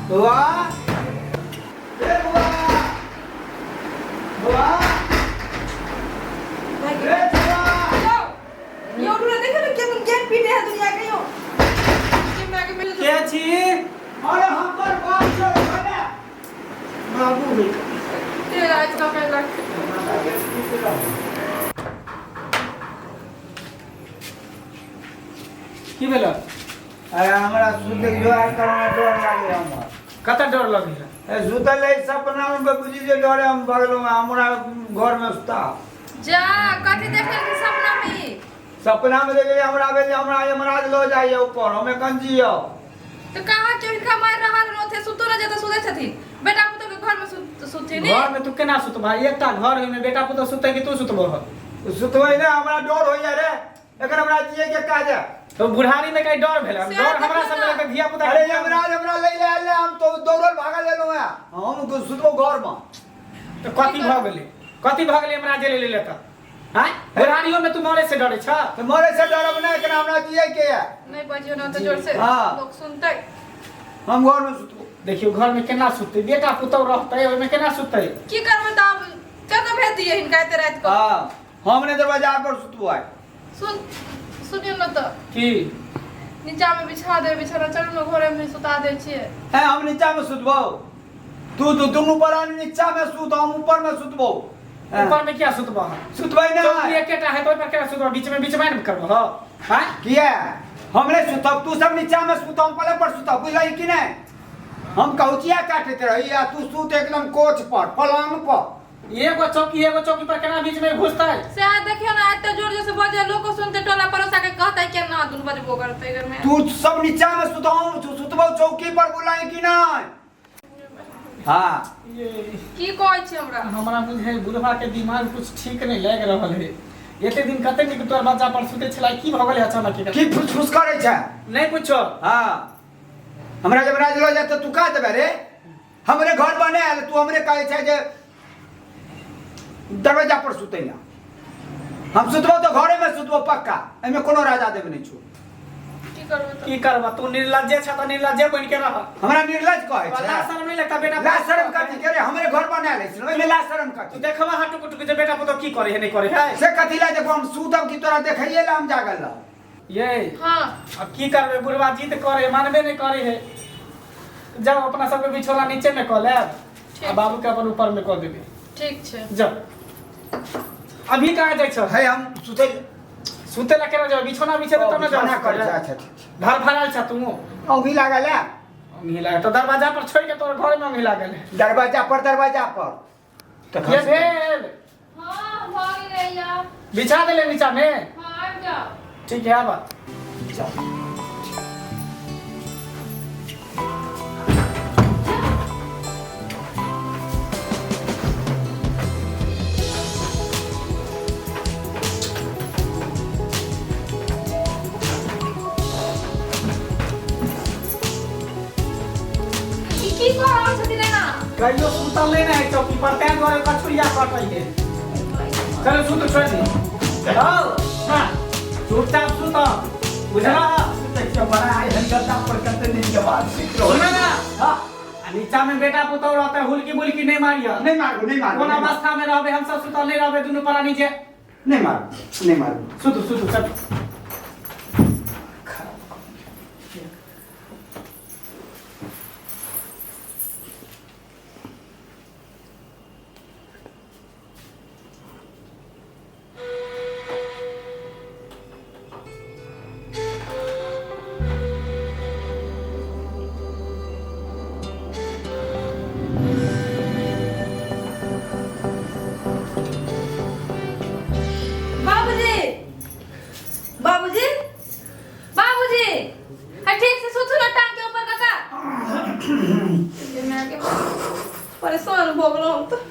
बुआ ए बुआ बुआ ए बुआ यो उठून देखो ना क्या तुम गेट पीटे है दुनिया के यो के मैं के मिल के छी अरे हम पर बात करो ना बाबू भी तेरा आज का मैं रख की भेल अरे हमरा सुते जो आइ करना डर लागे हमरा कत डर लगे ए सुतल है सपना में बुझी जे डरे हम भगलो हमरा घर में सुता जा कथि देखल के सपना में सपना में देखे हमरा भेल हमरा यमराज लो जाइए ऊपर हमें कंजियो तो कहां चोरका मार रहल रोथे सुतो न जत सुते छथि बेटा पुतो के घर में सुते ने घर में तू केना सुत भाई एकटा घर में बेटा पुतो सुते कि तू सुतबो सुतबै ना हमरा डर होइया रे एकर हमरा जिए के काज है तो बुढ़ारी में कहीं डर भेल से डर देखो हमरा सब ना। लगे धिया पुता अरे यमराज हमरा ले ले आले हम तो दौड़ल भागल लेलो है हम तो सुतबो घर में तो कथी भ गेलै हमरा जेल ले लेता हैं बुढ़ारियों में तू मरे से डरे छ तो मरे से डरब ना एकरा हमरा जिए के है नहीं बजियो ना तो जोर से हाँ। लोग सुनते हम घर में सुतबो देखियो घर में केना सुतते बेटा पुतो रहते ओय में केना सुतते की करबे तब कत भेज दिए हिनका एते रात को हां हमने दरवाजा पर सुतबो है सुन सुनियो न तो की नीचा में बिछा दे बिछाना चल न घरे में सुता दे छिए है हम नीचा में सुतबो तू दुनु पर नीचा में सुत हम ऊपर में सुतबो ऊपर में क्या सुतबो सुतबै ना तो एकेटा है तो पर केना सुतबो बीच में न करबो हैं किया हमरे सुतब तू सब नीचा में सुत हम पले पर सुतब बुझलाई कि नहीं हम कौचिया काटते रही या तू सुत एकदम कोच पर पलंग पर एगो चौकी पर केना बीच में घुसता है से आ देखियो ना एते जोर जोर से बजे लोग को सुनते टोला पड़ोसा के कहता है केना दुन बजबो करते घर में तू सब नीचा में सुतहूं तू सुतबो चौकी पर बुलाई कि नहीं हां ये की कहै छी हमरा बुझे बुढ़वा के दिमाग कुछ ठीक नहीं लग रहल है एते दिन कते निक तोर बच्चा पर सुते छला की भ गेलै अचानक की फुसफुस करे छै नहीं पूछो हां हमरा जब राज लो जात तू का देबे रे हमरे घर बने आल तू हमरे कहे छै जे दरवाजा पर सुतैया हम सुतबो तो घरे में सुतबो पक्का एमे कोनो राजा देब नहीं छु की करबे तो की करबा तू निर्लज्जे छ त निर्लज्जे बन के रह हमरा निर्लज कहे छै ला शर्म नहीं लगता बेटा ला शर्म कथी करे हमरे घर बना ले छै ओइमे ला शर्म तू कथी देखबा हाटू कुटू के बेटा पुतो की करे है नहीं करे है से कथी ला जब हम सुतब की तोरा देखैये ला हम जागल रह ये हां अब की करबे बुढ़वा जिद करे मानबे नहीं करे है जब अपना सबके बिछोला नीचे में क लेब आ बाबू के अपन ऊपर में क देबे ठीक छै जब अभी कहाँ जाय छ है हम सुते सुते ला केना जाओ बिछोना बिछे तब ना जाना जाओ कर अच्छा ठीक घर भराल छ तू औंधी लागल है मिला तो दरवाजा पर छोड़ के तोर घर में मिला गेल दरवाजा पर तो ये भेल हां भाग रहिया बिछा देले नीचा में हां आ जाओ ठीक है आबा की कहो छथि ना कहियो सुतल नहीं है चौकी पर तैं द्वारे कछुरिया कटै है चलो सुत छोड़ दी आओ हां चुपचाप सुत बुझला देखिए बड़ा आई हंगता पर करते दिन के बाद सीख लो सुना ना हां नीचा में बेटा पुतौ रहते हुलकी बुलकी नहीं मारिया नहीं मारो कोन अवस्था में रहबे हम सब सुतल नहीं रहबे दुनु परा नीचे नहीं मारो सुत चल बाबूजी ठीक से सुतू ना टांग के ऊपर काका मैं आके परेशान हो गलो हम तो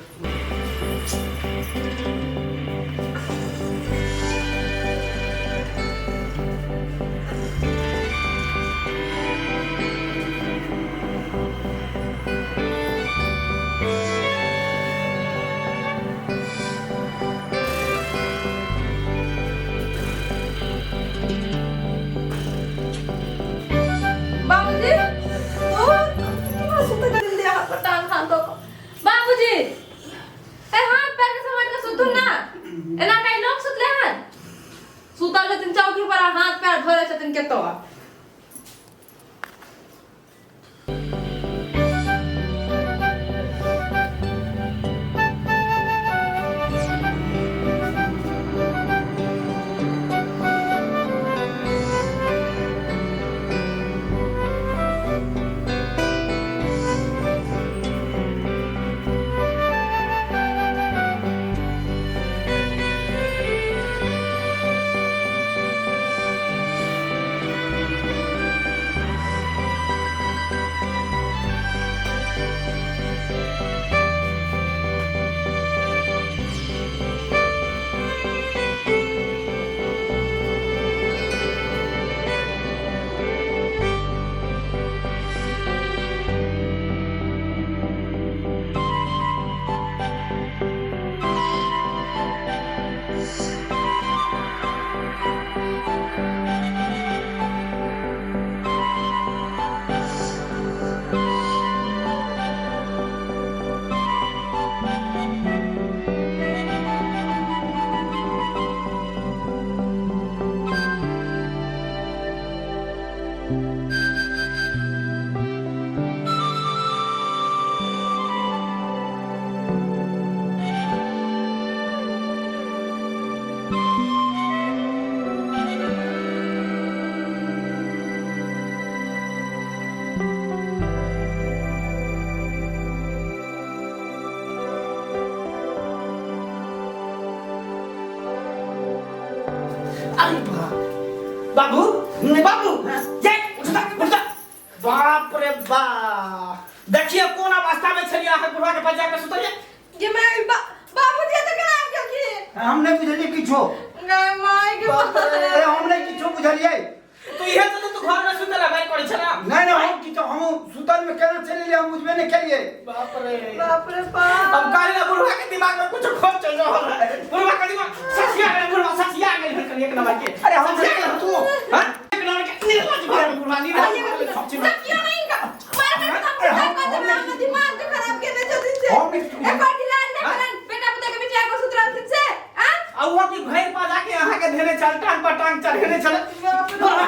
दिन के तो अरे बाबू बाबू ये उठा उठा बाप रे बाप देखिए कौन अवस्था में छलिया है बुढ़वा के पास जाकर सुतलिए ये मैं बाबूजी तो केना आब गेल की हमने बुझलिए किछो गए माय के अरे हमने किछो बुझलिए तो इहे तो घर में सुतला भाई पड़े छला नहीं हम किछो हम सुतल में केना चले लिए हम बुझबे नहीं करिए बाप रे बाप अब काहे ना बुढ़वा के दिमाग में कुछ खोज चल रहा है बुढ़वा का दिमाग ससिया गया बुढ़वा ससिया गया कर एक नंबर के अरे हम तू हां एक नंबर के निर्लज बुढ़वा नहीं क्यों नहीं का मार दिमाग खराब केने जल्दी से एक बार इलाज न करन बेटा पुता के बीच आगो सुतरा ठीक से हां अब वो की भैर पा जाके यहां के धेने चल टांग पर टांग चढ़ेने चल बुढ़वा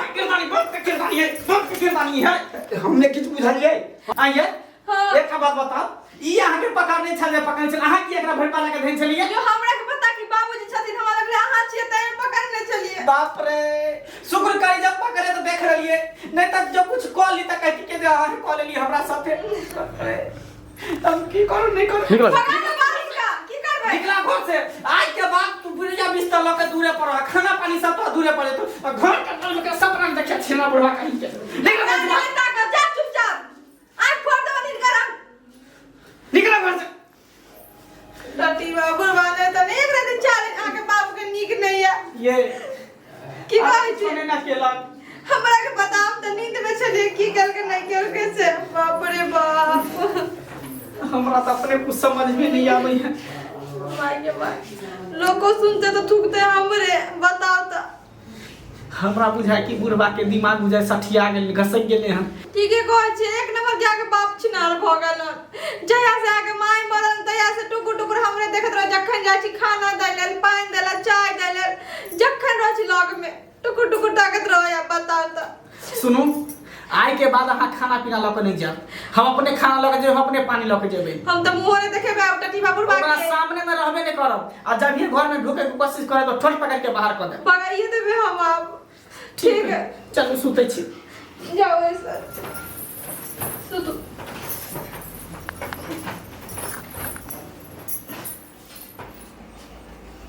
के किरदानी है बहुत किरदानी है हमने किछ बुझलिए आइए हां एक बात बताओ ई यहां के पकड़ने छले पकड़ने छल अहां की एकरा भैर पा जाके धेन चलिए जो हमरा के पता कि बाबूजी छथिन हमरा लगे अहां छिए तै पकड़ने चलिए बाप रे शुक्र करी जब पकड़े तो देख रहिए नहीं तक जो कुछ कॉल ली तक कहती के आ कॉल ली हमरा साथे हम की करू नहीं करू भगा दो बाहर का की करबे निकला घर से आज के बाद तू बुढ़िया बिस्तर लके दूरे पर रह खाना पानी सब तो दूरे पड़े तो घर के तल के सब रंग देखे छेना बुढ़वा कहीं के निकला घर से का जा चुपचाप आंख फोड़ दो नील करम निकला घर से डटी बाबू वाले तो एक दिन चाले आके बाबू के नीक नहीं है ये की कहै छी सुने ना केला हमरा के पता हम तो नींद में चले की कर के नहीं कर के से बाप रे बाप हमरा तो अपने कुछ समझ में नहीं आवे है माय लोग को सुनते तो थूकते हमरे बताओ तो हमरा बुझाय कि बुढ़वा के दिमाग बुझाय सठिया गेल घसक गेले हन ठीक है कहै छी एक नंबर के आके बाप छिनार भ गेल जया से आके माय मरन तया से टुकुर टुकुर हमरे देखत रह जखन जाय छी खाना दैले पानी देला चाय देले जखन रह छी लग में टुकुर टुकुर ताकत रह या बताओ तो सुनो आय के बाद अहाँ खाना पीना लके नहीं जाब हम अपने खाना लके जेब हम अपने पानी लके जेबे हम तो मुंह ने देखे बा टटी बाबू ओकरा बाकी सामने में रहबे नहीं करब आ जब ये घर में ढुके के कोशिश करे तो ठोस पकड़ के बाहर कर दे पगाइए देबे हम आप ठीक है चलो सुते छी जाओ सर